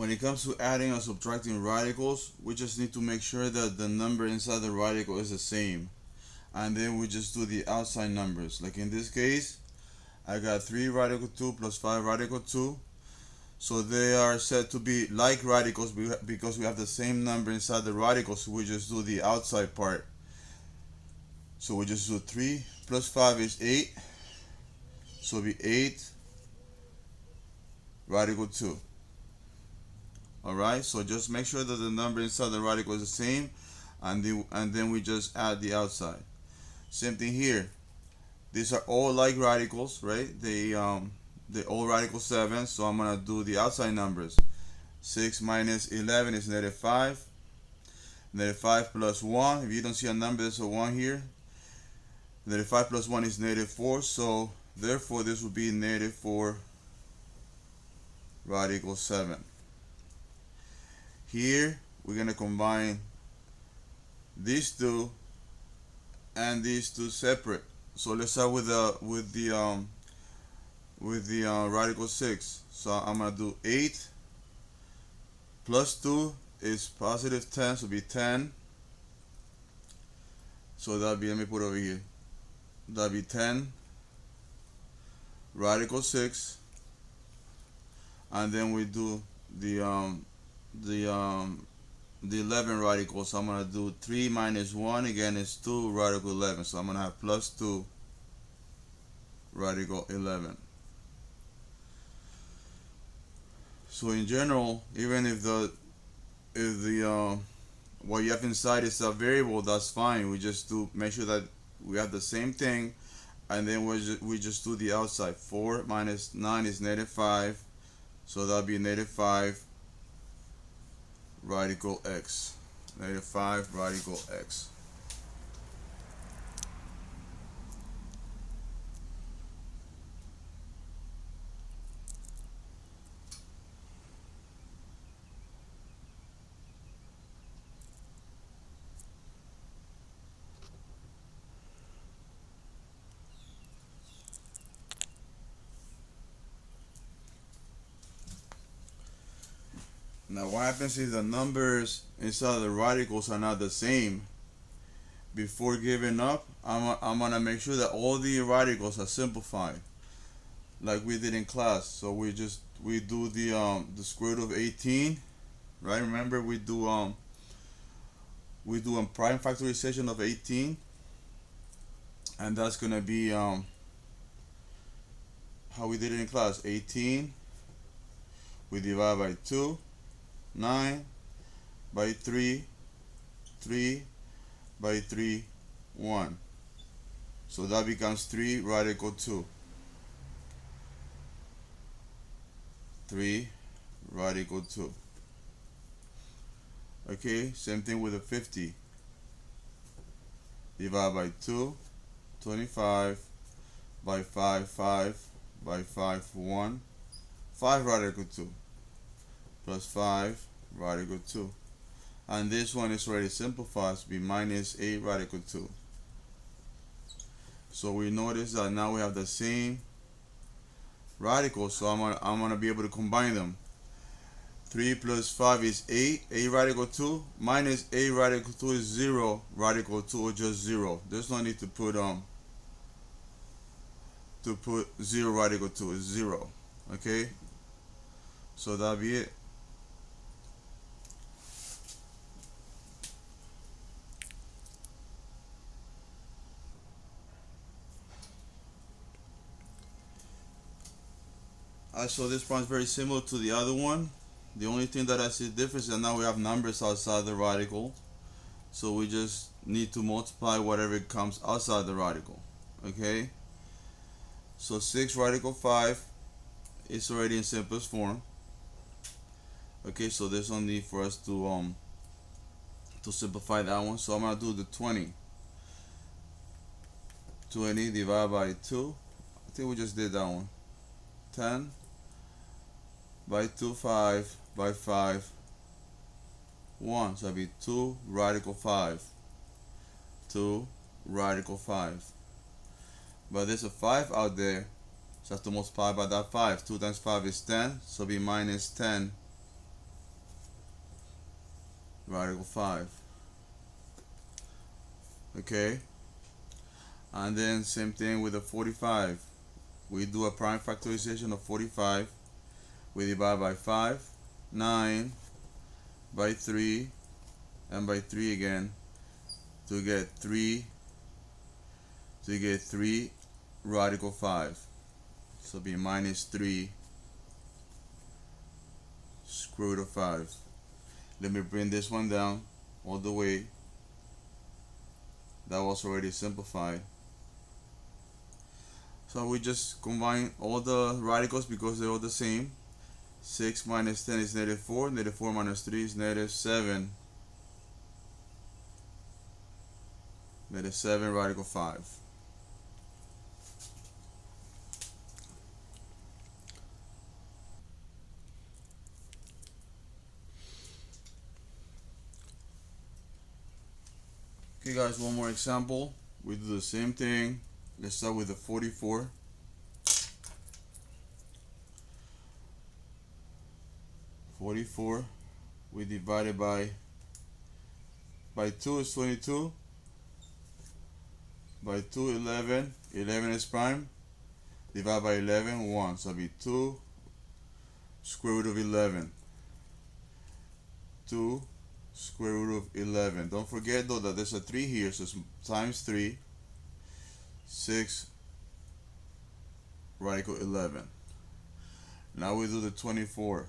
when it comes to adding or subtracting radicals, we just need to make sure that the number inside the radical is the same. And then we just do the outside numbers. Like in this case, I got 3 radical 2 plus 5 radical 2. So they are said to be like radicals because we have the same number inside the radical, so we just do the outside part. So we just do 3 plus 5 is 8. So it'll be 8 radical 2. Alright, so just make sure that the number inside the radical is the same, and then we just add the outside. Same thing here. These are all like radicals, right? They all radical 7, so I'm gonna do the outside numbers. 6 minus 11 is negative 5. Negative 5 plus 1. If you don't see a number, there's a 1 here. Negative 5 plus 1 is negative 4, so therefore this will be negative 4 radical 7. Here we're gonna combine these two and these two separate. So let's start with the radical 6. So I'm gonna do 8 plus 2 is positive 10, so it'll be 10. So that'll be, let me put it over here. That'll be 10 radical 6, and then we do the 11 radical. So I'm gonna do 3 minus 1 again is 2 radical 11. So I'm gonna have plus 2 radical 11. So in general, even if the what you have inside is a variable, that's fine. We just do make sure that we have the same thing, and then we just do the outside. 4 minus 9 is negative 5, so that'll be negative 5 radical x. Negative 5 radical x. Now what happens if the numbers inside the radicals are not the same? Before giving up, I'm gonna make sure that all the radicals are simplified, like we did in class. So we do the square root of 18, right? Remember we do a prime factorization of 18, and that's gonna be how we did it in class. 18 we divide by 2, 9 by 3, 3 by 3, 1. So that becomes 3 radical 2. 3 radical 2. Okay, same thing with a 50. Divide by 2, 25 by 5, 5 by 5, 1. 5 radical 2 plus 5 radical 2. And this one is already simplified to be minus 8 radical 2. So we notice that now we have the same radicals, so I'm gonna be able to combine them. 3 plus 5 is 8. 8 radical 2 minus 8 radical 2 is 0 radical 2, or just 0. There's no need to put 0 radical 2 is 0. Okay, so that'll be it. So this problem is very similar to the other one. The only thing that I see difference is that now we have numbers outside the radical, so we just need to multiply whatever comes outside the radical. Okay, so 6 radical 5 is already in simplest form. Okay, so there's no need for us to simplify that one. So I'm gonna do the 20. 20 divided by 2. I think we just did that one. 10 by 2, 5 by 5, 1. So that'll be 2 radical 5. 2 radical 5. But there's a 5 out there, so I have to multiply by that 5. 2 times 5 is 10, so it'll be minus 10 radical 5. Okay, and then same thing with the 45. We do a prime factorization of 45. We divide by 5, 9, by 3, and by 3 again to get 3 radical 5. So be minus 3 square root of 5. Let me bring this one down all the way. That was already simplified. So we just combine all the radicals because they're all the same. 6 minus 10 is negative 4. Negative 4 minus 3 is negative 7. Negative 7 radical 5. Okay guys, one more example. We do the same thing. Let's start with the 44. 44. We divide it by 2 is 22. By 2, 11. 11 is prime. Divide by 11, 1. So it'll be 2 square root of 11. 2 square root of 11. Don't forget though that there's a 3 here, so it's times 3. 6 radical 11. Now we do the 24.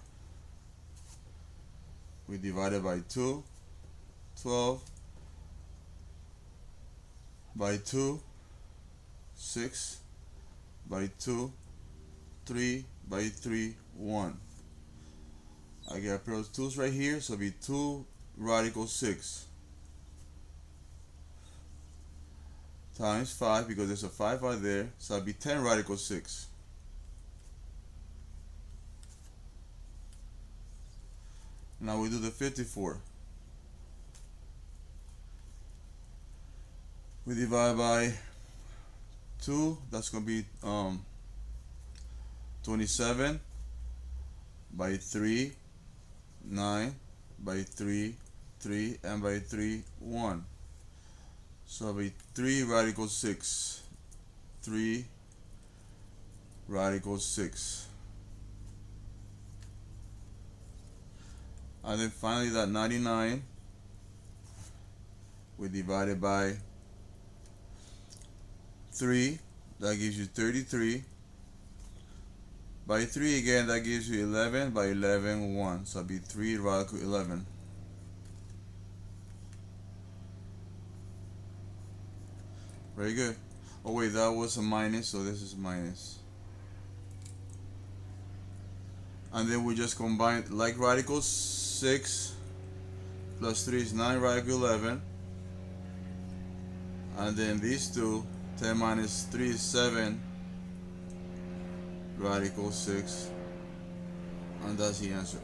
We divide it by 2. 12. By 2. 6. By 2. 3. By 3. 1. I get a pair of 2's right here, so it'll be 2 radical 6 times 5, because there's a 5 right there, so it'll be 10 radical 6. Now we do the 54. We divide by 2, that's going to be 27, by 3, 9, by 3, 3, and by 3, 1. So it'll be 3 radical 6. 3 radical 6. And then finally that 99, we divide it by 3, that gives you 33. By 3 again, that gives you 11. By 11, 1. So it'll be 3 radical 11. Very good. Oh wait, that was a minus, so this is minus. And then we just combine like radicals. 6 plus 3 is 9 radical 11. And then these two, 10 minus 3 is 7 radical 6. And that's the answer.